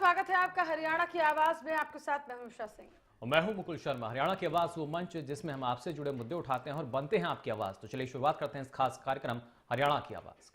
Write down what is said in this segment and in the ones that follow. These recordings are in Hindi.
स्वागत है आपका हरियाणा की आवाज में। आपके साथ मैं हूं उषा सिंह और मैं हूं मुकुल शर्मा। हरियाणा की आवाज वो मंच जिसमें हम आपसे जुड़े मुद्दे उठाते हैं और बनते हैं आपकी आवाज। तो चलिए शुरुआत करते हैं इस खास कार्यक्रम हरियाणा की आवाज।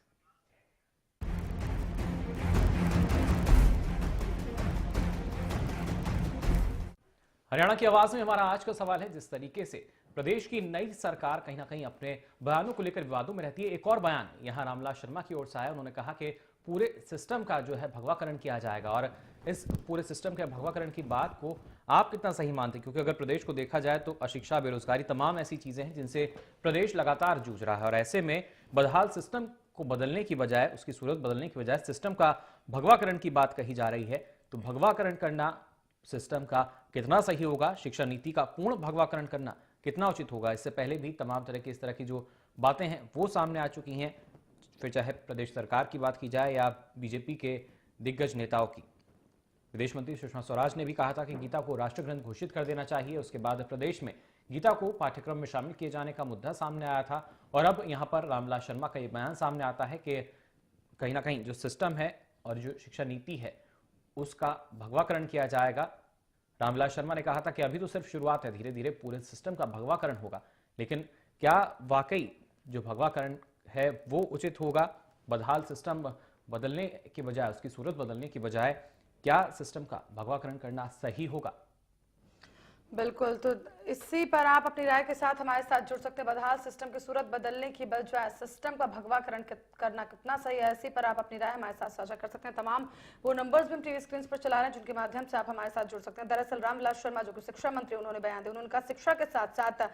हरियाणा की आवाज में हमारा आज का सवाल है, जिस तरीके से प्रदेश की नई सरकार कहीं ना कहीं अपने बयानों को लेकर विवादों में रहती है। एक और बयान यहां रामविलास शर्मा की ओर से आया। उन्होंने कहा कि पूरे सिस्टम का जो है भगवाकरण किया जाएगा और इस पूरे सिस्टम के भगवाकरण की बात को आप कितना सही मानते हैं? क्योंकि अगर प्रदेश को देखा जाए तो अशिक्षा, बेरोजगारी, तमाम ऐसी चीजें हैं जिनसे प्रदेश लगातार जूझ रहा है और ऐसे में बदहाल सिस्टम को बदलने की बजाय, उसकी सूरत बदलने की बजाय सिस्टम का भगवाकरण की बात कही जा रही है। तो भगवाकरण करना सिस्टम का कितना सही होगा, शिक्षा नीति का पूर्ण भगवाकरण करना कितना उचित होगा? इससे पहले भी तमाम तरह की इस तरह की जो बातें हैं वो सामने आ चुकी हैं, फिर चाहे प्रदेश सरकार की बात की जाए या बीजेपी के दिग्गज नेताओं की। विदेश मंत्री सुषमा स्वराज ने भी कहा था कि गीता को राष्ट्र ग्रंथ घोषित कर देना चाहिए। उसके बाद प्रदेश में गीता को पाठ्यक्रम में शामिल किए जाने का मुद्दा सामने आया था और अब यहां पर रामविलास शर्मा का यह बयान सामने आता है कि कहीं ना कहीं जो सिस्टम है और जो शिक्षा नीति है उसका भगवाकरण किया जाएगा। रामविलास शर्मा ने कहा था कि अभी तो सिर्फ शुरुआत है, धीरे धीरे पूरे सिस्टम का भगवाकरण होगा। लेकिन क्या वाकई जो भगवाकरण है वो उचित होगा? बदहाल सिस्टम बदलने की बजाय, उसकी सूरत बदलने की बजाय क्या सिस्टम का भगवाकरण करना सही होगा? बिल्कुल, तो इसी पर आप अपनी राय के साथ हमारे साथ जुड़ सकते हैं। बदहाल सिस्टम की सूरत बदलने की बजाय सिस्टम का भगवाकरण करना कितना सही है, इसी पर आप अपनी राय हमारे साथ साझा कर सकते हैं। तमाम वो नंबर्स भी हम टीवी स्क्रीन पर चला रहे हैं जिनके माध्यम से आप हमारे साथ जुड़ सकते हैं। दरअसल रामविलास शर्मा जो कि शिक्षा मंत्री, उन्होंने बयान दिया। उन्होंने कहा शिक्षा के साथ साथ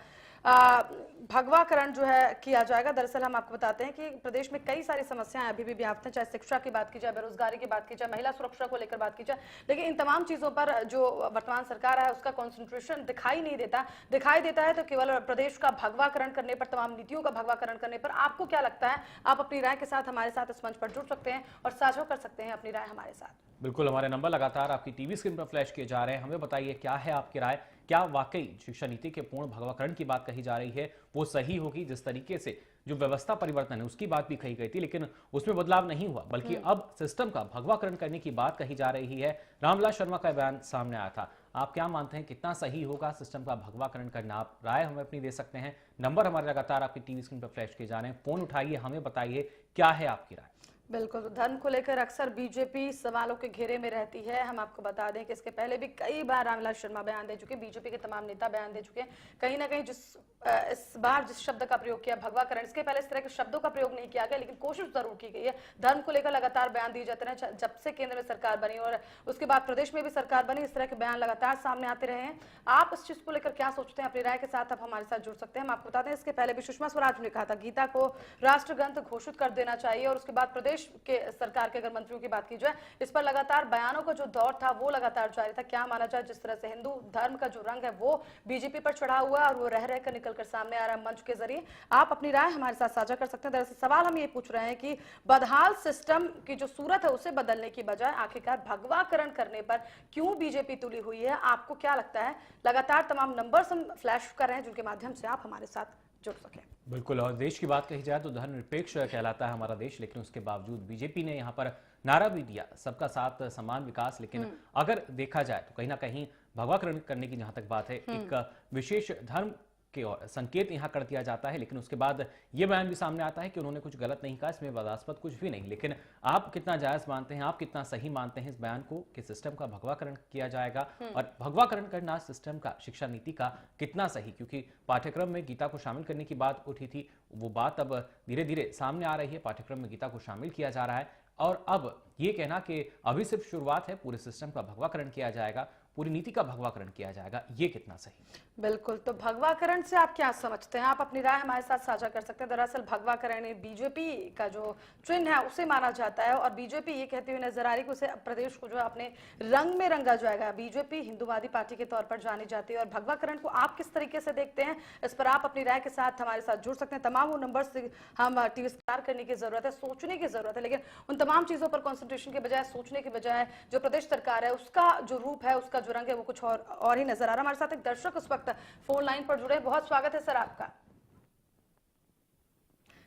भगवाकरण जो है किया जाएगा। दरअसल हम आपको बताते हैं कि प्रदेश में कई सारी समस्याएं अभी भी व्याप्त हैं, चाहे शिक्षा की बात की जाए, बेरोजगारी की बात की जाए, महिला सुरक्षा को लेकर बात की जाए। लेकिन इन तमाम चीजों पर जो वर्तमान सरकार है उसका कॉन्सेंट्रेशन दिखाई नहीं देता। दिखाई देता है तो केवल प्रदेश का भगवाकरण करने पर, तमाम नीतियों का भगवाकरण करने पर। आपको क्या लगता है? आप अपनी राय के साथ हमारे साथ इस मंच पर जुड़ सकते हैं और साझा कर सकते हैं अपनी राय हमारे साथ। बिल्कुल, हमारे नंबर लगातार आपकी टीवी स्क्रीन पर फ्लैश किए जा रहे हैं। हमें बताइए क्या है आपकी राय? क्या वाकई शिक्षा नीति के पूर्ण भगवाकरण की बात कही जा रही है वो सही होगी? जिस तरीके से जो व्यवस्था परिवर्तन है उसकी बात भी कही गई थी लेकिन उसमें बदलाव नहीं हुआ, बल्कि अब सिस्टम का भगवाकरण करने की बात कही जा रही है। रामविलास शर्मा का बयान सामने आया था। आप क्या मानते हैं, कितना सही होगा सिस्टम का भगवाकरण करना? आप राय हमें अपनी दे सकते हैं। नंबर हमारे लगातार आपकी टीवी स्क्रीन पर फ्लैश किए जा रहे हैं। फोन उठाइए, हमें बताइए क्या है आपकी राय। बिल्कुल, तो धर्म को लेकर अक्सर बीजेपी सवालों के घेरे में रहती है। हम आपको बता दें कि इसके पहले भी कई बार रामविलास शर्मा बयान दे चुके हैं, बीजेपी के तमाम नेता बयान दे चुके हैं। कहीं ना कहीं इस बार जिस शब्द का प्रयोग किया, भगवाकरण, इसके पहले इस तरह के शब्दों का प्रयोग नहीं किया गया, लेकिन कोशिश जरूर की गई है। धर्म को लेकर लगातार बयान दिए जाते हैं जब से केंद्र में सरकार बनी और उसके बाद प्रदेश में भी सरकार बनी, इस तरह के बयान लगातार सामने आते रहे हैं। आप इस चीज को लेकर क्या सोचते हैं? अपनी राय के साथ आप हमारे साथ जुड़ सकते हैं। हम आपको बताते हैं इसके पहले भी सुषमा स्वराज ने कहा था गीता को राष्ट्र ग्रंथ घोषित कर देना चाहिए और उसके बाद प्रदेश के सरकार के अगर मंत्रियों की बात की जाए, इस पर लगातार बयानों का जो दौर था वो लगातार जारी था। क्या माना जाए, जिस तरह से हिंदू धर्म का जो रंग है वो बीजेपी पर चढ़ा हुआ है और वो रह रहकर निकलकर सामने आ रहा है मंच के जरिए। आप अपनी राय हमारे साथ साझा कर सकते हैं। दरअसल सवाल हम ये पूछ रहे हैं कि बदहाल सिस्टम की जो सूरत है उसे बदलने की बजाय आखिरकार भगवाकरण करने पर क्यों बीजेपी तुली हुई है? आपको क्या लगता है? लगातार तमाम नंबर्स हम फ्लैश कर रहे हैं जिनके माध्यम से आप हमारे साथ जुड़ सके। बिल्कुल, और देश की बात कही जाए तो धर्मनिरपेक्ष कहलाता है हमारा देश, लेकिन उसके बावजूद बीजेपी ने यहाँ पर नारा भी दिया, सबका साथ समान विकास। लेकिन अगर देखा जाए तो कहीं ना कहीं भगवाकरण करने की जहां तक बात है, एक विशेष धर्म के और संकेत यहां कर दिया जाता है। लेकिन उसके बाद यह बयान भी सामने आता है कि उन्होंने कुछ गलत नहीं कहा, इसमें विवादास्पद कुछ भी नहीं। लेकिन आप कितना जायज मानते हैं, आप कितना सही मानते हैं इस बयान को कि सिस्टम का भगवाकरण किया जाएगा? और भगवाकरण करना सिस्टम का, शिक्षा नीति का कितना सही? क्योंकि पाठ्यक्रम में गीता को शामिल करने की बात उठी थी, वो बात अब धीरे धीरे सामने आ रही है। पाठ्यक्रम में गीता को शामिल किया जा रहा है और अब ये कहना कि अभी सिर्फ शुरुआत है, पूरे सिस्टम का भगवाकरण किया जाएगा, पूरी नीति का भगवाकरण किया जाएगा, ये कितना सही? बिल्कुल, तो भगवाकरण से आप क्या समझते हैं? आप अपनी राय हमारे साथ साझा कर सकते हैं। दरअसल भगवाकरण बीजेपी का जो चिन्ह है उसे माना जाता है और बीजेपी ये कहती हुई नजर आ रही है कि उसे प्रदेश को जो है अपने रंग में रंगा जाएगा। बीजेपी हिंदूवादी पार्टी के तौर पर जानी जाती है और भगवाकरण को आप किस तरीके से देखते हैं, इस पर आप अपनी राय के साथ हमारे साथ जुड़ सकते हैं। तमाम वो नंबर से हम टीवी स्टार करने की जरूरत है, सोचने की जरूरत है, लेकिन उन तमाम चीजों पर कॉन्सेंट्रेशन के बजाय, सोचने के बजाय जो प्रदेश सरकार है उसका जो रूप है, उसका जो रंग है वो कुछ और ही नजर आ रहा है। हमारे साथ एक दर्शक उस वक्त फोन लाइन पर जुड़े, बहुत स्वागत है सर आपका।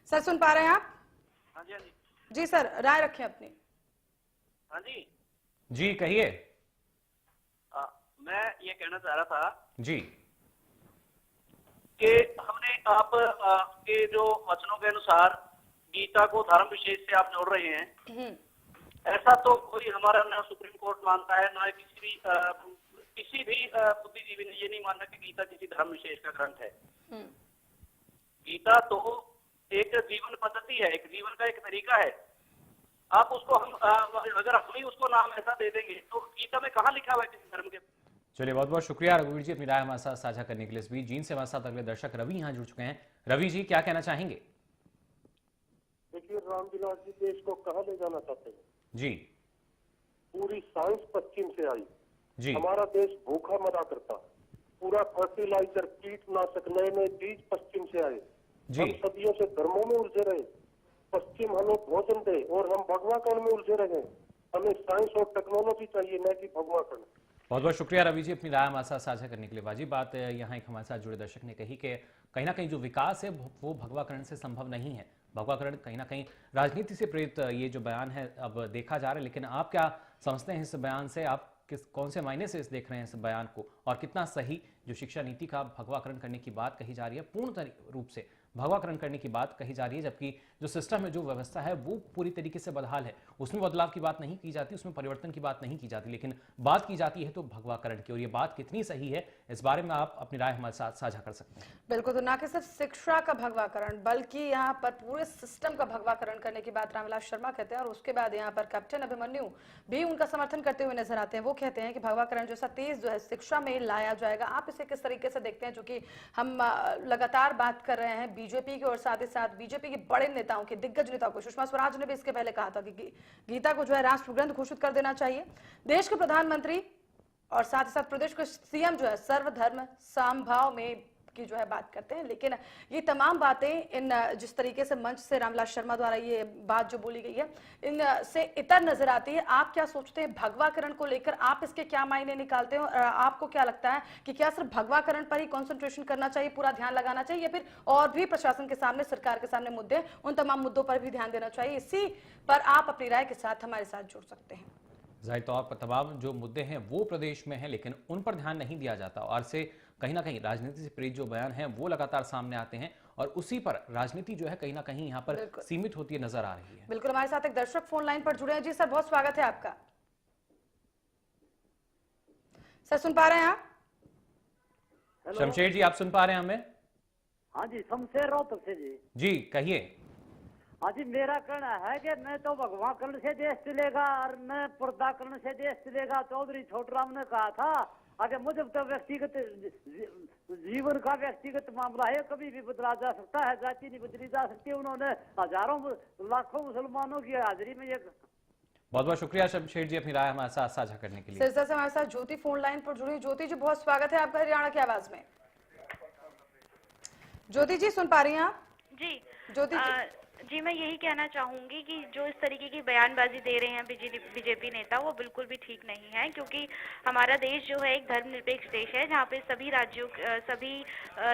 सर सुन पा रहे हैं आप? हाँ जी, हाँ जी। जी सर, राय रखें अपनी। हाँ जी जी कहिए। मैं ये कहना चाह रहा था जी कि हमने आप के जो वचनों के अनुसार गीता को धर्म विशेष से आप जोड़ रहे हैं। ऐसा तो कोई हमारा ना सुप्रीम कोर्ट मानता है, ना किसी भी बुद्धिजीवी ने ये नहीं माना कि गीता किसी धर्म विशेष का ग्रंथ है। गीता तो एक जीवन पद्धति है, एक जीवन का एक तरीका है। आप उसको अगर हम ही उसको नाम ऐसा दे देंगे तो गीता में कहाँ लिखा हुआ है किसी धर्म के। चलिए, बहुत बहुत शुक्रिया रघुवीर जी अपनी राय हमारे साथ साझा करने के लिए। इस बीच जीन से हमारे साथ अगले दर्शक रवि यहाँ जुड़ चुके हैं। रवि जी क्या कहना चाहेंगे? देखिए, रामविलास जी देश को कहाँ ले जाना चाहते हैं? जी पूरी साइंस पश्चिम से आई। जी हमारा देश भूखा मरा करता। पूरा फर्टिलाइजर, कीटनाशक, नए नए बीज पश्चिम से आए। जी हम सदियों से धर्मों में उलझे रहे। पश्चिम हमें भोजन दे और हम भगवाकरण में उलझे रहे। हमें साइंस और टेक्नोलॉजी चाहिए, न कि भगवाकरण। बहुत बहुत शुक्रिया रवि जी अपनी राय हमारे साथ साझा करने के लिए। वाजिब बात यहाँ एक हमारे साथ जुड़े दर्शक ने कही कि कहीं ना कहीं जो विकास है वो भगवाकरण से संभव नहीं है। भगवाकरण कहीं ना कहीं राजनीति से प्रेरित ये जो बयान है अब देखा जा रहा है। लेकिन आप क्या समझते हैं इस बयान से? आप कौन से मायने से इस देख रहे हैं इस बयान को, और कितना सही जो शिक्षा नीति का भगवाकरण करने की बात कही जा रही है, पूर्ण रूप से भगवाकरण करने की बात कही जा रही है, जबकि जो सिस्टम है, जो व्यवस्था है वो पूरी तरीके से बदहाल है, उसमें बदलाव की बात नहीं की जाती, उसमें परिवर्तन की बात नहीं की जाती, लेकिन बात की जाती है तो भगवाकरण की। और ये बात कितनी सही है इस बारे में आप अपनी राय हमारे साथ साझा कर सकते हैं। बिल्कुल, तो ना कि सिर्फ शिक्षा का भगवाकरण बल्कि यहाँ पर पूरे सिस्टम का भगवाकरण करने की बात रामविलास शर्मा कहते हैं। और उसके बाद यहाँ पर कैप्टन अभिमन्यु भी उनका समर्थन करते हुए नजर आते हैं। वो कहते हैं कि भगवाकरण जैसा तेज जो है शिक्षा में लाया जाएगा। आप इसे किस तरीके से देखते हैं? जो कि हम लगातार बात कर रहे हैं बीजेपी की, और साथ ही साथ बीजेपी के बड़े नेताओं के, दिग्गज नेताओं को, सुषमा स्वराज ने भी इसके पहले कहा था कि गीता को जो है राष्ट्र ग्रंथ घोषित कर देना चाहिए। देश के प्रधानमंत्री और साथ ही साथ प्रदेश के सीएम जो है सर्वधर्म समभाव में की जो है बात करते हैं। लेकिन ये तमाम बातें इन जिस तरीके से मंच से रामविलास शर्मा द्वारा ये बात जो बोली गई है, इन से इतर नजर आती है। आप क्या सोचते हैं भगवाकरण को लेकर? आप इसके क्या मायने निकालते हैं? और आपको क्या लगता है कि क्या सिर्फ भगवाकरण पर ही कंसंट्रेशन करना चाहिए, पूरा ध्यान लगाना चाहिए, या फिर और भी प्रशासन के सामने, सरकार के सामने मुद्दे, उन तमाम मुद्दों पर भी ध्यान देना चाहिए? इसी पर आप अपनी राय के साथ हमारे साथ जुड़ सकते हैं। जाहिर तौर पर तमाम जो मुद्दे हैं वो प्रदेश में हैं, लेकिन उन पर ध्यान नहीं दिया जाता, और से कहीं ना कहीं राजनीति से प्रेरित जो बयान हैं वो लगातार सामने आते हैं, और उसी पर राजनीति जो है कहीं ना कहीं यहाँ पर सीमित होती नजर आ रही है। बिल्कुल, हमारे साथ एक दर्शक फोन लाइन पर जुड़े हैं। जी सर, बहुत स्वागत है आपका। सर सुन पा रहे हैं आप? शमशेर जी, आप सुन पा रहे हैं हमें? हाँ जी, शमशेर रोहतक से जी। जी कहिए। हाँ जी, मेरा कहना है कि न तो भगवाकरण से देश चलेगा और न पर्दाकरण से देश चलेगा। चौधरी छोटराम ने कहा था, अगर मुझे तो व्यक्तिगत जीवन का व्यक्तिगत मामला है, कभी भी बदला जा सकता है, जाति नहीं बदली जा सकती। उन्होंने हजारों लाखों मुसलमानों की हाजिरी में ये। बहुत बहुत शुक्रिया शमशेर जी अपनी राय हमारे साथ साझा करने के लिए। सिरसा से हमारे साथ ज्योति फोन लाइन पर जुड़ी। ज्योति जी, बहुत स्वागत है आपका हरियाणा की आवाज में। ज्योति जी सुन पा रही हैं आप? जी ज्योति जी, जी मैं यही कहना चाहूंगी कि जो इस तरीके की बयानबाजी दे रहे हैं बीजेपी नेता, वो बिल्कुल भी ठीक नहीं है। क्योंकि हमारा देश जो है एक धर्मनिरपेक्ष देश है, जहाँ पे सभी राज्यों सभी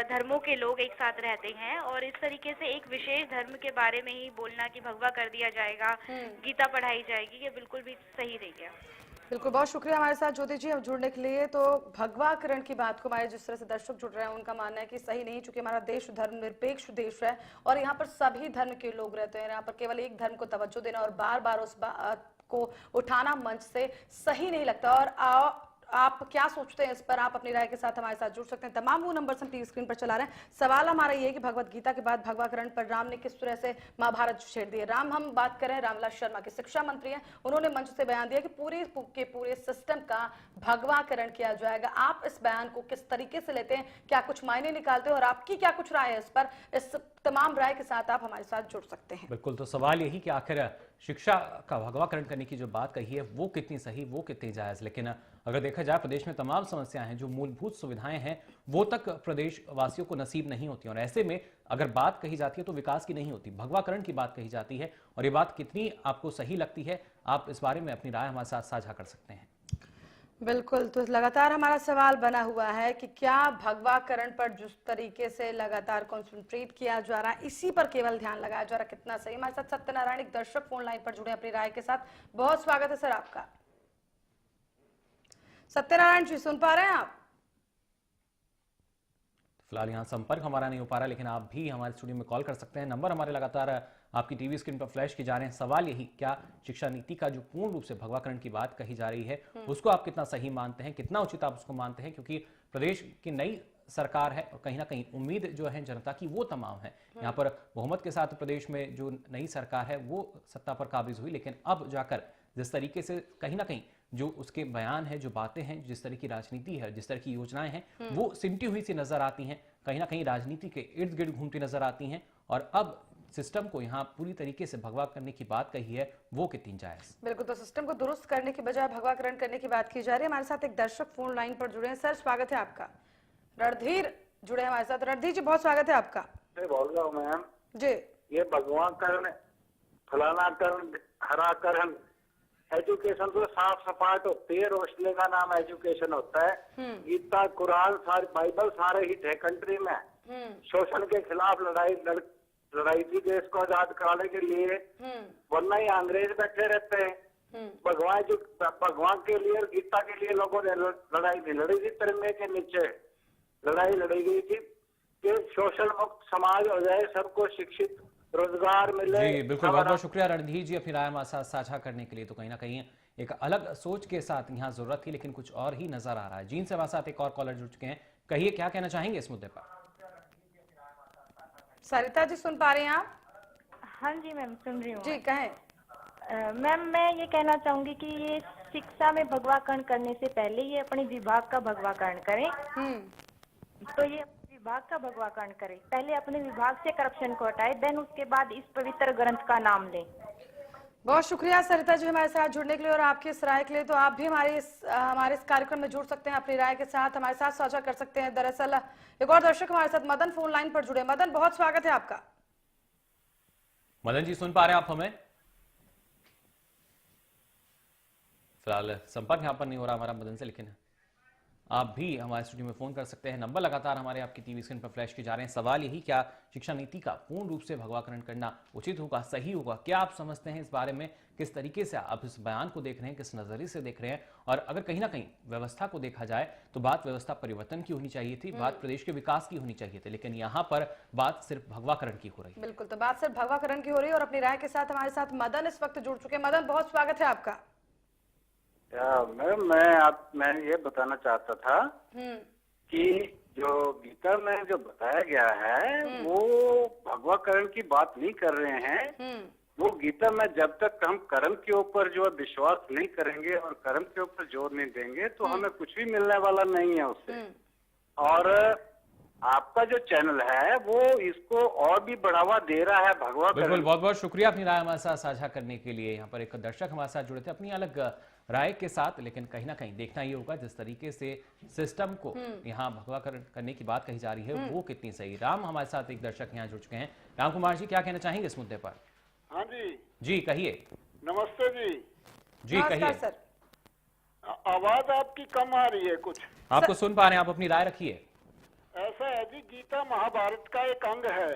धर्मों के लोग एक साथ रहते हैं। और इस तरीके से एक विशेष धर्म के बारे में ही बोलना कि भगवा कर दिया जाएगा, गीता पढ़ाई जाएगी, ये बिल्कुल भी सही नहीं है। बिल्कुल, बहुत शुक्रिया हमारे साथ ज्योति जी अब जुड़ने के लिए। तो भगवाकरण की बात को हमारे जिस तरह से दर्शक जुड़ रहे हैं, उनका मानना है कि सही नहीं, चूंकि हमारा देश धर्मनिरपेक्ष देश है और यहाँ पर सभी धर्म के लोग रहते हैं। यहाँ पर केवल एक धर्म को तवज्जो देना और बार बार उस बात को उठाना मंच से सही नहीं लगता। और आप क्या सोचते हैं इस पर? आप अपनी राय के साथ हमारे साथ जुड़ सकते हैं। तमाम वो नंबर हम टीवी स्क्रीन पर चला रहे हैं। सवाल हमारा ये है कि भगवत गीता के बाद भगवाकरण पर राम ने किस तरह से महाभारत छेड़ दिए। राम, हम बात कर रहे हैं रामविलास शर्मा के, शिक्षा मंत्री हैं। उन्होंने मंच से बयान दिया कि पूरे सिस्टम का भगवाकरण किया जाएगा। आप इस बयान को किस तरीके से लेते हैं? क्या कुछ मायने निकालते हैं? और आपकी क्या कुछ राय है इस पर? इस तमाम राय के साथ आप हमारे साथ जुड़ सकते हैं। बिल्कुल, तो सवाल यही कि आखिर शिक्षा का भगवाकरण करने की जो बात कही है वो कितनी सही, वो कितनी जायज। लेकिन अगर देखा जाए प्रदेश में तमाम समस्याएं हैं, जो मूलभूत सुविधाएं हैं वो तक प्रदेश वासियों को नसीब नहीं होती, और ऐसे में अगर बात कही जाती है तो विकास की नहीं होती, भगवाकरण की बात कही जाती है। और ये बात कितनी आपको सही लगती है, आप इस बारे में अपनी राय हमारे साथ साझा कर सकते हैं। बिल्कुल, तो लगातार हमारा सवाल बना हुआ है कि क्या भगवाकरण पर जिस तरीके से लगातार कंसंट्रेट किया जा रहा है, इसी पर केवल ध्यान लगाया जा रहा है, कितना सही? हमारे साथ सत्यनारायण एक दर्शक फोन लाइन पर जुड़े अपनी राय के साथ। बहुत स्वागत है सर आपका। सत्यनारायण जी सुन पा रहे हैं आप? फिलहाल यहाँ संपर्क हमारा नहीं हो पा रहा, लेकिन आप भी हमारे स्टूडियो में कॉल कर सकते हैं। नंबर हमारे लगातार आपकी टीवी स्क्रीन पर फ्लैश किए जा रहे हैं। सवाल यही, क्या शिक्षा नीति का जो पूर्ण रूप से भगवाकरण की बात कही जा रही है उसको आप कितना सही मानते हैं, कितना उचित आप उसको मानते हैं? क्योंकि प्रदेश की नई सरकार है और कहीं ना कहीं उम्मीद जो है जनता की वो तमाम है। यहाँ पर बहुमत के साथ प्रदेश में जो नई सरकार है वो सत्ता पर काबिज हुई, लेकिन अब जाकर जिस तरीके से कहीं ना कहीं जो उसके बयान है, जो बातें हैं, जिस तरह की राजनीति है, जिस तरह की योजनाएं हैं, वो सिमटी हुई सी नजर आती हैं, कहीं ना कहीं राजनीति के इर्द गिर्द घूमती नजर आती हैं। और अब सिस्टम को यहाँ पूरी तरीके से भगवा करने की बात कही है, वो कितनी जायज? बिल्कुल, तो सिस्टम को दुरुस्त करने की बजाय भगवाकरण करने की बात की जा रही है। हमारे साथ एक दर्शक फोन लाइन पर जुड़े हैं। सर स्वागत है आपका। रणधीर जुड़े हैं हमारे साथ। रणधीर जी बहुत स्वागत है आपका। बोल रहा हूँ मैम जी, ये भगवाकरण, फलानाकरण, हराकरण, एजुकेशन तो साफ सपाट होती है। रोशनी का नाम एजुकेशन होता है। गीता, कुरान, सारी बाइबल सारे हिट है कंट्री में। शोषण के खिलाफ लड़ाई थी देश को आजाद कराने के लिए, वरना ही अंग्रेज बैठे रहते हैं। भगवान के लिए और गीता के लिए लोगों ने लड़ाई भी लड़ी थी। तिरंगे के नीचे लड़ाई लड़ी गई थी कि शोषण मुक्त समाज हो जाए, सबको शिक्षित, रोजगार मिले। जी बिल्कुल, बहुत बहुत शुक्रिया रणधीर जी अपनी राय हमारे साथ साझा करने के लिए। तो कहीं ना कहीं एक अलग सोच के साथ यहाँ जरूरत थी, लेकिन कुछ और ही नजर आ रहा है। जीन से हमारे साथ एक और कॉलर जुड़ चुके हैं। कहिए, क्या कहना चाहेंगे इस मुद्दे पर? सरिता जी सुन पा रही हैं आप? हाँ जी मैम, सुन रही हूँ। जी कहें। मैम मैं ये कहना चाहूंगी कि ये शिक्षा में भगवाकरण करने से पहले ये अपने विभाग का भगवाकरण करें। तो ये विभाग का भगवाकरण करें, पहले अपने विभाग से करप्शन को हटाए, देन उसके बाद इस पवित्र ग्रंथ का नाम लें। बहुत शुक्रिया सरिता जी हमारे साथ जुड़ने के लिए और आपकी इस राय के लिए। तो आप भी हमारे इस कार्यक्रम में जुड़ सकते हैं, अपनी राय के साथ हमारे साथ साझा कर सकते हैं। दरअसल एक और दर्शक हमारे साथ मदन फोन लाइन पर जुड़े। मदन बहुत स्वागत है आपका। मदन जी सुन पा रहे हैं आप हमें? फिलहाल संपर्क यहाँ पर नहीं हो रहा हमारा मदन से, लेकिन आप भी हमारे स्टूडियो में फोन कर सकते हैं। नंबर लगातार हमारे आपकी टीवी स्क्रीन पर फ्लैश किए जा रहे हैं। सवाल यही, क्या शिक्षा नीति का पूर्ण रूप से भगवाकरण करना उचित होगा, सही होगा? क्या आप समझते हैं इस बारे में? किस तरीके से आप इस बयान को देख रहे हैं, किस नजरिए से देख रहे हैं? और अगर कहीं ना कहीं व्यवस्था को देखा जाए तो बात व्यवस्था परिवर्तन की होनी चाहिए थी, बात प्रदेश के विकास की होनी चाहिए थी, लेकिन यहाँ पर बात सिर्फ भगवाकरण की हो रही है। बिल्कुल, तो बात सिर्फ भगवाकरण की हो रही है। और अपनी राय के साथ हमारे साथ मदन इस वक्त जुड़ चुके हैं। मदन बहुत स्वागत है आपका। मैम मैं ये बताना चाहता था कि जो गीता में जो बताया गया है वो भगवाकरण की बात नहीं कर रहे हैं। वो गीता में जब तक हम कर्म के ऊपर जो विश्वास नहीं करेंगे और कर्म के ऊपर जोर नहीं देंगे तो हमें कुछ भी मिलने वाला नहीं है उससे। और आपका जो चैनल है वो इसको और भी बढ़ावा दे रहा है भगवाकरण। बिल्कुल, बहुत बहुत शुक्रिया अपनी राय हमारे साथ साझा करने के लिए। यहाँ पर एक दर्शक हमारे साथ जुड़े थे अपनी अलग राय के साथ, लेकिन कहीं ना कहीं देखना ये होगा जिस तरीके से सिस्टम को यहाँ भगवाकरण करने की बात कही जा रही है वो कितनी सही। राम हमारे साथ एक दर्शक यहाँ जुड़ चुके हैं। राम कुमार जी क्या कहना चाहेंगे इस मुद्दे पर? हाँ जी जी कहिए। नमस्ते जी। जी कहिए। सर आवाज आपकी कम आ रही है कुछ। आपको सुन पा रहे हैं, आप अपनी राय रखिए। ऐसा है जी, गीता महाभारत का एक अंग है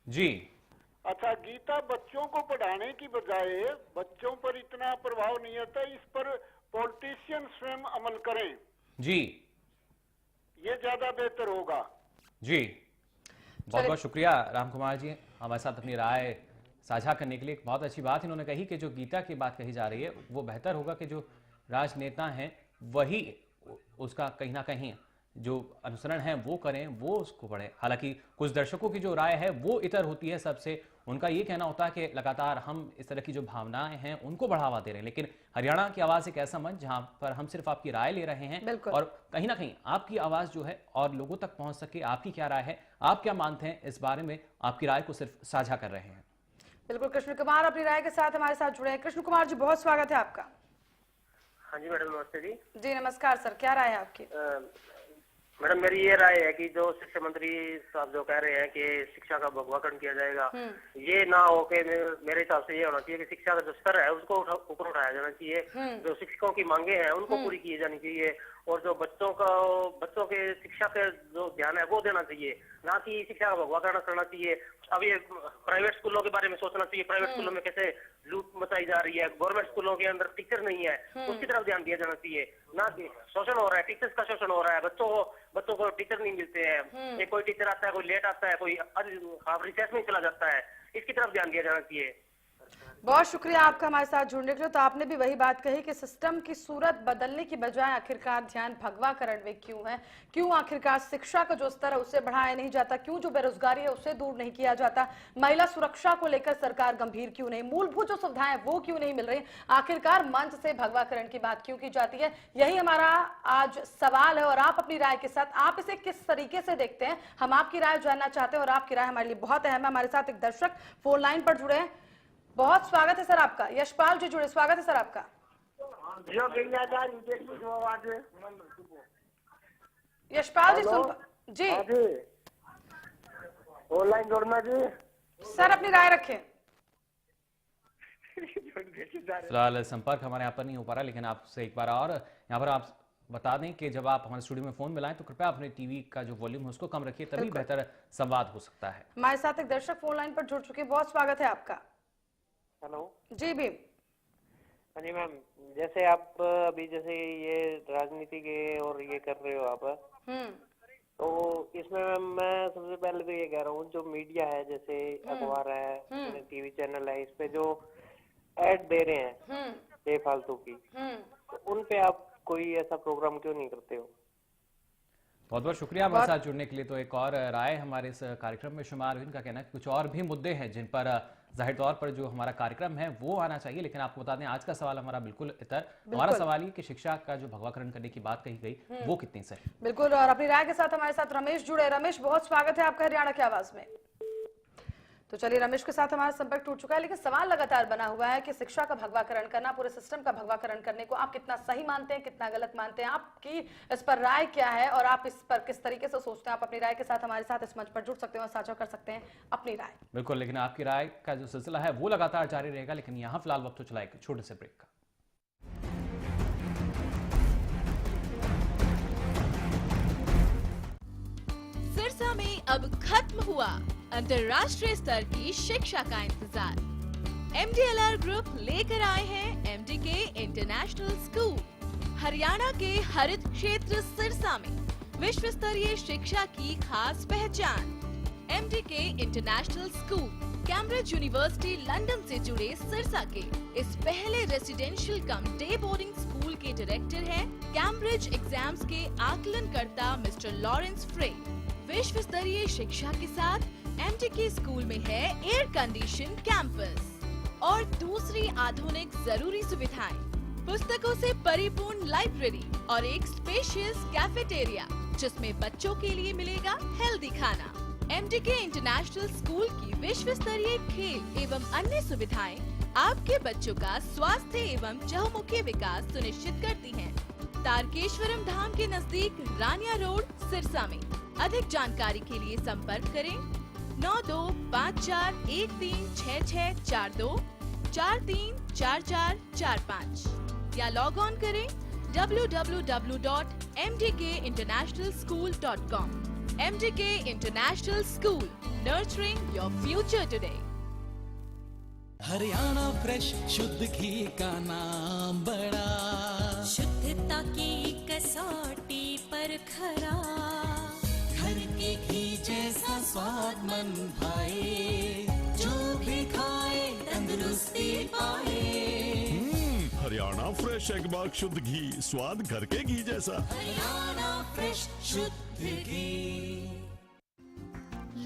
जी। अच्छा, गीता बच्चों को पढ़ाने की बजाय बच्चों पर इतना प्रभाव नहीं होता, इस पर पॉलिटिशियन स्वयं अमल करें जी, ये ज्यादा बेहतर होगा। जी बहुत बहुत शुक्रिया राम कुमार जी हमारे साथ अपनी राय साझा करने के लिए। एक बहुत अच्छी बात इन्होंने कही कि जो गीता की बात कही जा रही है वो बेहतर होगा कि जो राजनेता हैं वही उसका कहीं ना कहीं जो अनुसरण है वो करें, वो उसको पढ़ें। हालांकि कुछ दर्शकों की जो राय है वो इतर होती है सबसे। उनका ये कहना होता है कि लगातार हम इस तरह की जो भावनाएं हैं उनको बढ़ावा दे रहे हैं, लेकिन हरियाणा की आवाज एक ऐसा मंच जहां पर हम सिर्फ आपकी राय ले रहे हैं और कहीं ना कहीं आपकी आवाज जो है और लोगों तक पहुंच सके। आपकी क्या राय है, आप क्या मानते हैं इस बारे में, आपकी राय को सिर्फ साझा कर रहे हैं। बिल्कुल, कृष्ण कुमार अपनी राय के साथ हमारे साथ जुड़े हैं। कृष्ण कुमार जी बहुत स्वागत है आपका। हाँ जी मैडम, नमस्ते जी। जी नमस्कार सर, क्या राय है आपकी? मैडम मेरी ये राय है कि जो शिक्षा मंत्री साहब जो कह रहे हैं कि शिक्षा का भगवाकरण किया जाएगा, ये ना हो के मेरे हिसाब से ये होना चाहिए कि शिक्षा का जो स्तर है उसको ऊपर उठाया जाना चाहिए। जो शिक्षकों की मांगे हैं उनको पूरी की जानी चाहिए और जो बच्चों के शिक्षा पे जो ध्यान है वो देना चाहिए, ना कि शिक्षा का भगवाकरण करना चाहिए। अब ये प्राइवेट स्कूलों के बारे में सोचना चाहिए, प्राइवेट स्कूलों में कैसे लूट मचाई जा रही है, गवर्नमेंट स्कूलों के अंदर टीचर नहीं है, उसकी तरफ ध्यान दिया जाना चाहिए। ना कि शोषण हो रहा है, टीचर्स का शोषण हो रहा है, बच्चों को टीचर नहीं मिलते हैं, ये कोई टीचर आता है, कोई लेट आता है, कोई हाफ रिसेस में चला जाता है, इसकी तरफ ध्यान दिया जाना चाहिए। बहुत शुक्रिया आपका हमारे साथ जुड़ने के लिए। तो आपने भी वही बात कही कि सिस्टम की सूरत बदलने की बजाय आखिरकार ध्यान भगवाकरण में क्यों है, क्यों आखिरकार शिक्षा का जो स्तर है उसे बढ़ाया नहीं जाता, क्यों जो बेरोजगारी है उसे दूर नहीं किया जाता, महिला सुरक्षा को लेकर सरकार गंभीर क्यों नहीं, मूलभूत जो सुविधाएं वो क्यों नहीं मिल रही, आखिरकार मंच से भगवाकरण की बात क्यों की जाती है, यही हमारा आज सवाल है। और आप अपनी राय के साथ आप इसे किस तरीके से देखते हैं, हम आपकी राय जानना चाहते हैं और आपकी राय हमारे लिए बहुत अहम है। हमारे साथ एक दर्शक फोन लाइन पर जुड़े हैं, बहुत स्वागत है सर आपका। यशपाल जी जुड़े, स्वागत है सर आपका। यशपाल जी सुन जी ऑनलाइन जोड़ना जी सर, अपनी राय रखें। फिलहाल संपर्क हमारे यहाँ पर नहीं हो पा रहा, लेकिन आपसे एक बार और यहाँ पर आप बता दें कि जब आप हमारे स्टूडियो में फोन मिलाएं तो कृपया अपने टीवी का जो वॉल्यूम है उसको कम रखिए, तभी बेहतर संवाद हो सकता है। हमारे साथ एक दर्शक फोन लाइन पर जुड़ चुके हैं, बहुत स्वागत है आपका। हेलो जी भीम। हाँ जी मैम, जैसे आप अभी जैसे ये राजनीति के और ये कर रहे हो आप, तो इसमें मैम मैं सबसे पहले तो ये कह रहा हूँ, जो मीडिया है जैसे अखबार है, टीवी चैनल है, इस पे जो ऐड दे रहे हैं बेफालतू की, तो उन पे आप कोई ऐसा प्रोग्राम क्यों नहीं करते हो? बहुत बहुत शुक्रिया हमारे साथ जुड़ने के लिए। तो एक और राय हमारे इस कार्यक्रम में शुमार हुई, इनका कहना है कि कुछ और भी मुद्दे हैं जिन पर जाहिर तौर पर जो हमारा कार्यक्रम है वो आना चाहिए, लेकिन आपको बता दें आज का सवाल हमारा बिल्कुल इतर, हमारा सवाल ये कि शिक्षा का जो भगवाकरण करने की बात कही गई वो कितनी सही। बिल्कुल, और अपनी राय के साथ हमारे साथ रमेश जुड़े। रमेश, बहुत स्वागत है आपका हरियाणा की आवाज में। तो चलिए, रमेश के साथ हमारा संपर्क टूट चुका है, लेकिन सवाल लगातार बना हुआ है कि शिक्षा का भगवाकरण करना, पूरे सिस्टम का भगवाकरण करने को आप कितना सही मानते हैं, कितना गलत मानते हैं, आपकी इस पर राय क्या है और आप इस पर किस तरीके से सोचते हैं। आप अपनी राय के साथ हमारे साथ इस मंच पर जुड़ सकते हैं और साझा कर सकते हैं अपनी राय। बिल्कुल, लेकिन आपकी राय का जो सिलसिला है वो लगातार जारी रहेगा, लेकिन यहाँ फिलहाल वक्त तो चला एक छोटे से ब्रेक का। सिरसा में अब खत्म हुआ अंतर्राष्ट्रीय स्तर की शिक्षा का इंतजार। MDLR ग्रुप लेकर आए हैं MDK इंटरनेशनल स्कूल। हरियाणा के हरित क्षेत्र सिरसा में विश्व स्तरीय शिक्षा की खास पहचान। MDK international school Cambridge university London से जुड़े सिरसा के इस पहले रेसिडेंशियल कम डे बोर्डिंग स्कूल के डायरेक्टर हैं कैम्ब्रिज एग्जाम्स के आकलनकर्ता मिस्टर लॉरेंस फ्रे। विश्व स्तरीय शिक्षा के साथ MDK स्कूल में है एयर कंडीशन कैंपस और दूसरी आधुनिक जरूरी सुविधाएं, पुस्तकों से परिपूर्ण लाइब्रेरी और एक स्पेशियस कैफेटेरिया जिसमें बच्चों के लिए मिलेगा हेल्दी खाना। MDK इंटरनेशनल स्कूल की विश्व स्तरीय खेल एवं अन्य सुविधाएं आपके बच्चों का स्वास्थ्य एवं चहुमुखी विकास सुनिश्चित करती हैं। तारकेश्वरम धाम के नजदीक रानिया रोड सिरसा में। अधिक जानकारी के लिए संपर्क करें 9254136642 434445 या लॉग ऑन करें www.mdkinternationalschool.com। MDK International School, nurturing your future today। Haryana fresh शुद्ध घी का नाम बड़ा, शुद्धता की कसौटी पर खरा, घर के घी जैसा स्वाद मन भाए, जो भी खाए तंदुरुस्ती पाए। हरियाणा फ्रेश एगबाग शुद्ध घी, स्वाद घर के घी जैसा। हरियाणा फ्रेश शुद्ध घी।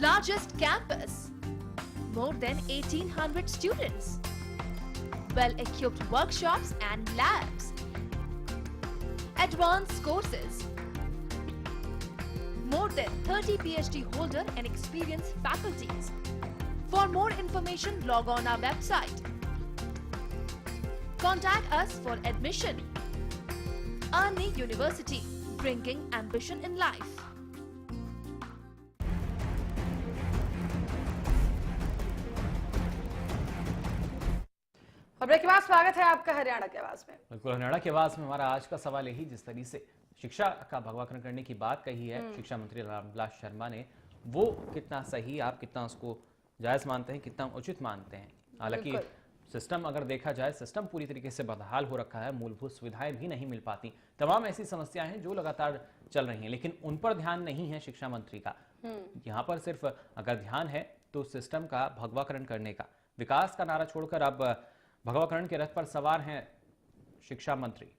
Largest campus, more than 1800 students, well-equipped workshops and labs, advanced courses, more than 30 PhD holder and experienced faculties. For more information, log on our website. Contact us for admission. Arni University, bringing ambition in life. खबरें के बाद स्वागत है आपका हरियाणा की आवाज में। बिल्कुल, हरियाणा की आवाज में हमारा आज का सवाल यही, जिस तरीके से शिक्षा का भगवाकरण करने की बात कही है शिक्षा मंत्री रामविलास शर्मा ने, वो कितना सही, आप कितना उसको जायज मानते हैं, कितना उचित मानते हैं? हालांकि सिस्टम अगर देखा जाए, सिस्टम पूरी तरीके से बदहाल हो रखा है, मूलभूत सुविधाएं भी नहीं मिल पाती, तमाम ऐसी समस्याएं हैं जो लगातार चल रही हैं, लेकिन उन पर ध्यान नहीं है शिक्षा मंत्री का। यहाँ पर सिर्फ अगर ध्यान है तो सिस्टम का भगवाकरण करने का, विकास का नारा छोड़कर अब भगवाकरण के रथ पर सवार हैं शिक्षा मंत्री।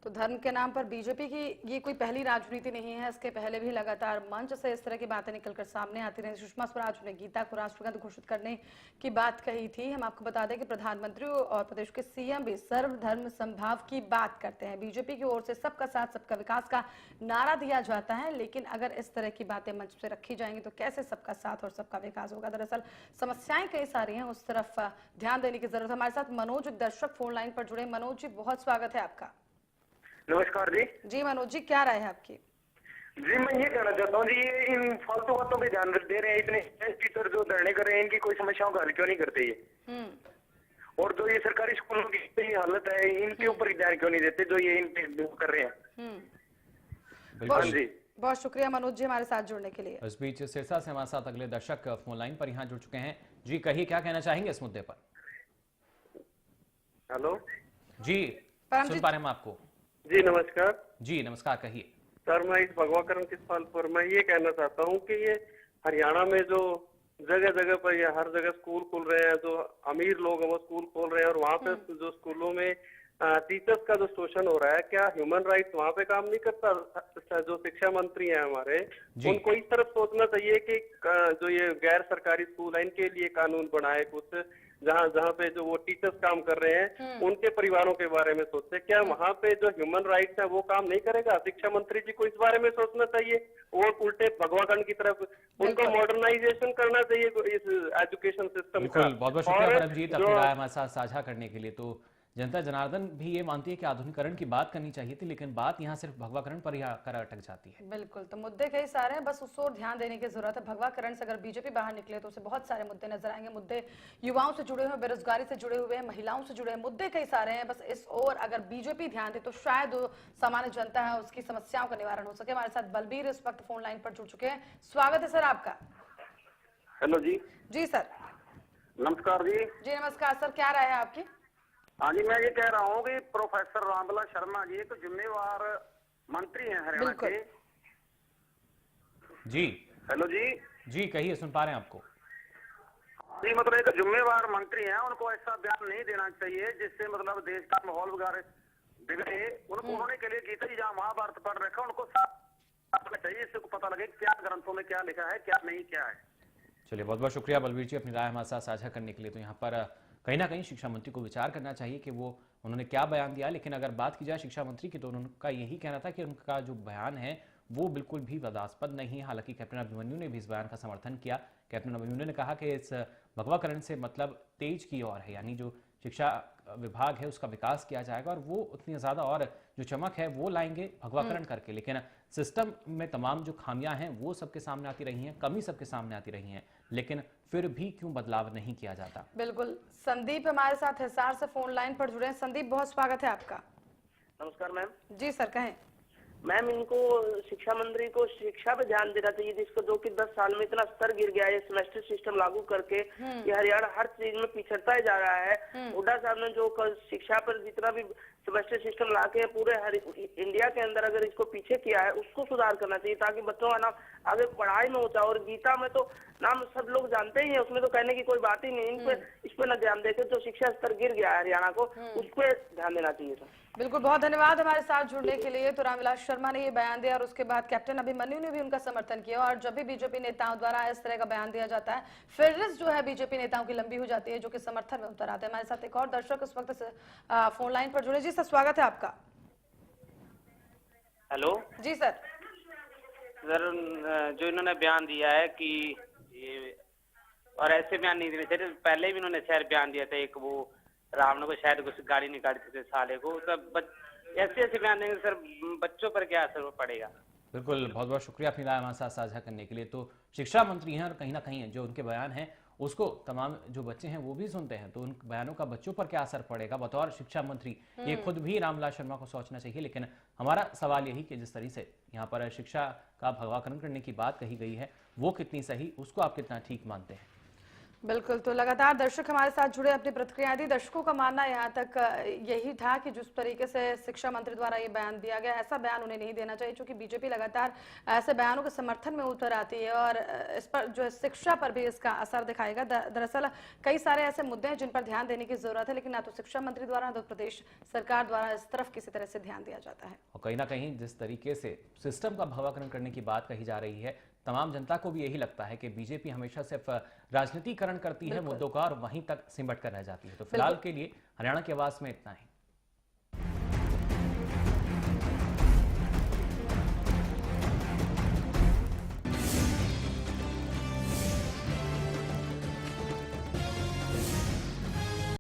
तो धर्म के नाम पर बीजेपी की ये कोई पहली राजनीति नहीं है। इसके पहले भी लगातार मंच से इस तरह की बातें निकलकर सामने आती रही। सुषमा स्वराज ने गीता को राष्ट्रगंध घोषित करने की बात कही थी। हम आपको बता दें कि प्रधानमंत्री और प्रदेश के सीएम भी सर्वधर्म समभाव की बात करते हैं। बीजेपी की ओर से सबका साथ सबका विकास का नारा दिया जाता है, लेकिन अगर इस तरह की बातें मंच से रखी जाएंगी तो कैसे सबका साथ और सबका विकास होगा? दरअसल समस्याएं कई सारी हैं, उस तरफ ध्यान देने की जरूरत है। हमारे साथ मनोज, एक दर्शक फोन लाइन पर जुड़े। मनोज जी, बहुत स्वागत है आपका। नमस्कार जी। जी मनोज जी, क्या राय है आपकी? जी मैं ये कहना चाहता हूँ जी, ये इन फालतू बातों पे ध्यान दे रहे हैं। इतने टीचर जो धरने कर रहे हैं, इनकी कोई समस्याओं का हल क्यों नहीं करते ये? और जो ये सरकारी स्कूलों की हालत है, इनके ऊपर ध्यान क्यों नहीं देते जो ये इन पे कर रहे हैं? हाँ जी, बहुत शुक्रिया मनोज जी हमारे साथ जुड़ने के लिए। इस बीच सिरसा से हमारे साथ अगले दर्शक फोन लाइन पर यहाँ जुड़ चुके हैं। जी कहिए, क्या कहना चाहेंगे इस मुद्दे पर? हेलो जी, सुन पा रहे हैं हम आपको। जी नमस्कार। जी नमस्कार, कहिए। सर मैं इस भगवाकरण के सवाल पर मैं ये कहना चाहता हूँ कि ये हरियाणा में जो जगह जगह पर या हर जगह स्कूल खुल रहे हैं, जो अमीर लोग हैं वो स्कूल खोल रहे हैं, और वहाँ पे जो स्कूलों में टीचर्स का जो शोषण हो रहा है, क्या ह्यूमन राइट्स वहाँ पे काम नहीं करता? जो शिक्षा मंत्री हैं हमारे, उनको इस तरफ सोचना चाहिए कि जो ये गैर सरकारी स्कूल है इनके लिए कानून बनाए कुछ, जहाँ पे जो वो टीचर्स काम कर रहे हैं उनके परिवारों के बारे में सोचते। क्या वहाँ पे जो ह्यूमन राइट्स है वो काम नहीं करेगा? शिक्षा मंत्री जी को इस बारे में सोचना चाहिए, और उल्टे भगवाकरण की तरफ उनको मॉडर्नाइजेशन करना चाहिए इस एजुकेशन सिस्टम का। बहुत बहुत शुक्रिया परमजीत, अपनी राय हमारे साथ साझा करने के लिए। तो जनता जनार्दन भी ये मानती है कि आधुनिकरण की बात करनी चाहिए थी, लेकिन बात यहाँ सिर्फ भगवाकरण पर ही आकर अटक जाती है। बिल्कुल, तो मुद्दे कई सारे हैं, बस उस ओर ध्यान देने की जरूरत है। भगवाकरण से अगर बीजेपी बाहर निकले तो उसे बहुत सारे मुद्दे नजर आएंगे। मुद्दे युवाओं से जुड़े हुए, बेरोजगारी से जुड़े हुए, महिलाओं से जुड़े, मुद्दे कई सारे हैं। बस इस ओर अगर बीजेपी ध्यान दे तो शायद सामान्य जनता है उसकी समस्याओं का निवारण हो सके। हमारे साथ बलबीर इस वक्त फोन लाइन पर जुड़ चुके हैं। स्वागत है सर आपका। हेलो जी। जी सर। नमस्कार जी। जी नमस्कार सर, क्या राय है आपकी? हाँ जी, मैं ये कह रहा हूँ कि प्रोफेसर रामविलास शर्मा जी एक जिम्मेवार मंत्री हैं हरियाणा के। जी हेलो जी। जी कहिए, सुन पा रहे हैं आपको। जी मतलब एक जिम्मेवार मंत्री हैं, उनको ऐसा बयान नहीं देना चाहिए जिससे मतलब देश का माहौल वगैरह बिगड़े। उन्होंने के लिए गीता जी जहाँ महाभारत पढ़ रखा उनको साथ चाहिए, इससे पता लगे क्या ग्रंथों में क्या लिखा है क्या नहीं क्या है। चलिए, बहुत बहुत शुक्रिया बलबीर जी अपनी राय हमारे साथ साझा करने के लिए। तो यहाँ पर कहीं ना कहीं शिक्षा मंत्री को विचार करना चाहिए कि वो उन्होंने क्या बयान दिया, लेकिन अगर बात की जाए शिक्षा मंत्री की तो उनका यही कहना था कि उनका जो बयान है वो बिल्कुल भी विवादास्पद नहीं है। हालांकि कैप्टन अभिमन्यु ने भी इस बयान का समर्थन किया। कैप्टन अभिमन्यु ने कहा कि इस भगवाकरण से मतलब तेज की ओर है, यानी जो शिक्षा विभाग है उसका विकास किया जाएगा और वो उतनी ज्यादा और जो चमक है वो लाएंगे भगवाकरण करके। लेकिन सिस्टम में तमाम जो खामियां हैं वो सबके सामने आती रही हैं, कमी सबके सामने आती रही हैं, लेकिन फिर भी क्यों बदलाव नहीं किया जाता? बिल्कुल। संदीप हमारे साथ हिसार से फोन लाइन पर जुड़े हैं। संदीप, बहुत स्वागत है आपका। नमस्कार मैम। जी सर, कहें। मैम, इनको शिक्षा मंत्री को शिक्षा पे ध्यान देना चाहिए, जिसको 2 कि 10 साल में इतना स्तर गिर गया है सेमेस्टर सिस्टम लागू करके। ये हरियाणा हर चीज में पिछड़ता ही जा रहा है। हुड्डा साहब ने जो शिक्षा पर जितना भी सेमेस्टर सिस्टम ला के पूरे इंडिया के अंदर अगर इसको पीछे किया है, उसको सुधार करना चाहिए ताकि बच्चों का नाम आगे पढ़ाई में होता है। और गीता में तो नाम सब लोग जानते ही है, उसमें तो कहने की कोई बात ही नहीं। इस पे न ध्यान देकर जो शिक्षा स्तर गिर गया है हरियाणा को, उस पर ध्यान देना चाहिए सर। बिल्कुल, बहुत धन्यवाद हमारे साथ जुड़ने के लिए। तो रामविलास शर्मा ने ये बयान दिया और उसके बाद कैप्टन अभिमन्यु ने भी उनका समर्थन किया। और जब भी बीजेपी नेताओं द्वारा इस तरह का बयान दिया जाता है, फेडरेस जो है बीजेपी नेताओं की लंबी हो जाती है, जो कि समर्थन में उतर आते हैं। हमारे साथ एक और दर्शक इस वक्त फोन लाइन पर जुड़े। जी सर, स्वागत है आपका। हेलो जी सर। सर, जो इन्होंने बयान दिया है कि ये और ऐसे बयान नहीं देने चाहिए। पहले भी इन्होंने शायद बयान दिया था, एक वो रावण को शायद कुछ गाड़ी निकाली थी साले को, तब ऐसे ऐसे बयान देंगे सर, बच्चों पर क्या असर पड़ेगा? बिल्कुल, बहुत बहुत शुक्रिया अपनी राय हमारे साथ साझा करने के लिए। तो शिक्षा मंत्री हैं और कहीं ना कहीं जो उनके बयान हैं उसको तमाम जो बच्चे हैं वो भी सुनते हैं, तो उन बयानों का बच्चों पर क्या असर पड़ेगा, बतौर शिक्षा मंत्री ये खुद भी रामविलास शर्मा को सोचना चाहिए। लेकिन हमारा सवाल यही कि जिस तरह से यहाँ पर शिक्षा का भगवाकरण करने की बात कही गई है वो कितनी सही, उसको आप कितना ठीक मानते हैं? बिल्कुल, तो लगातार दर्शक हमारे साथ जुड़े, अपनी प्रतिक्रिया दी। दर्शकों का मानना यहाँ तक यही था कि जिस तरीके से शिक्षा मंत्री द्वारा ये बयान दिया गया, ऐसा बयान उन्हें नहीं देना चाहिए, क्योंकि बीजेपी लगातार ऐसे बयानों के समर्थन में उतर आती है और इस पर जो है शिक्षा पर भी इसका असर दिखाएगा। दरअसल कई सारे ऐसे मुद्दे हैं जिन पर ध्यान देने की जरूरत है, लेकिन ना तो शिक्षा मंत्री द्वारा ना तो प्रदेश सरकार द्वारा इस तरफ किसी तरह से ध्यान दिया जाता है। और कहीं ना कहीं जिस तरीके से सिस्टम का भगवाकरण करने की बात कही जा रही है, तमाम जनता को भी यही लगता है कि बीजेपी हमेशा सिर्फ राजनीतिकरण करती है मुद्दों का और वहीं तक सिमट कर रह जाती है। तो फिलहाल के लिए हरियाणा की आवाज में इतना ही।